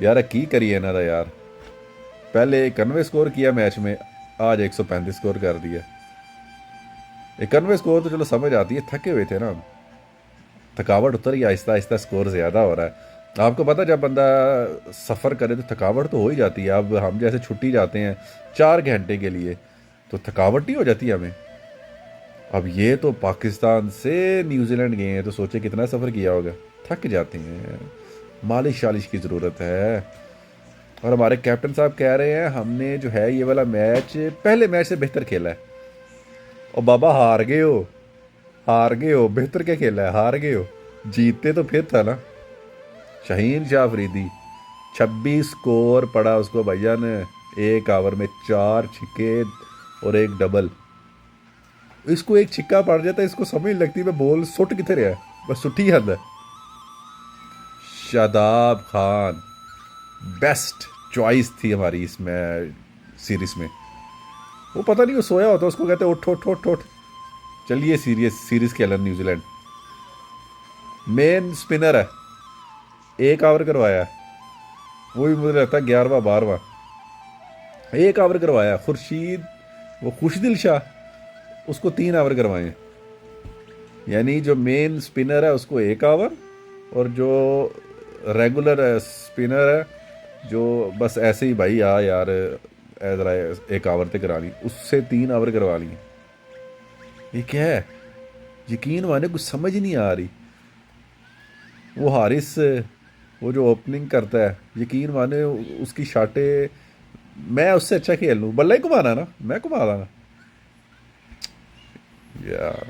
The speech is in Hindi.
यार की करिए ना था यार। पहले 91 स्कोर किया मैच में, आज 135 स्कोर कर दिया। 91 स्कोर तो चलो समझ आती है, थके हुए थे ना हम। थकावट उतर गई, आहिस्ता आहिस्ता स्कोर ज़्यादा हो रहा है। आपको पता जब बंदा सफ़र करे तो थकावट तो हो ही जाती है। अब हम जैसे छुट्टी जाते हैं 4 घंटे के लिए, तो थकावट नहीं हो जाती हमें। अब ये तो पाकिस्तान से न्यूजीलैंड गए हैं, तो सोचे कितना सफ़र किया होगा। थक जाते हैं, मालिश शालिश की ज़रूरत है। और हमारे कैप्टन साहब कह रहे हैं हमने जो है ये वाला मैच पहले मैच से बेहतर खेला है। और बाबा हार गए हो, हार गए हो, बेहतर क्या खेला है, हार गए हो। जीतते तो फिर था ना। शाहीन शाह अफरीदी 26 स्कोर पड़ा उसको भैया ने। एक ओवर में 4 छिक्के और एक डबल। इसको एक छिक्का पड़ जाता है, इसको समझ नहीं लगती मैं बॉल सुट कितने रहा है, बस सुठी हद है। शादाब खान बेस्ट चॉइस थी हमारी इसमें, सीरीज में। वो पता नहीं वो सोया होता, उसको कहते उठ उठ उठ उठ, चलिए सीरीज सीरीज खेलन न्यूजीलैंड। मेन स्पिनर है, एक ओवर करवाया है। वो भी मुझे लगता है 11वां 12वां। एक ओवर करवाया खुर्शीद, वो खुशदिल शाह, उसको 3 ओवर करवाए। यानी जो मेन स्पिनर है उसको एक ओवर, और जो रेगुलर स्पिनर है जो बस ऐसे ही भाई आ यार ज़रा एक ओवर तक करा ली, उससे 3 ओवर करवा लिए। ये क्या है, यकीन माने कुछ समझ ही नहीं आ रही। वो हारिस, वो जो ओपनिंग करता है, यकीन माने उसकी शाटे, मैं उससे अच्छा खेल लूँ, बल्ला ही घुमाना ना, मैं घुमा लाना यार।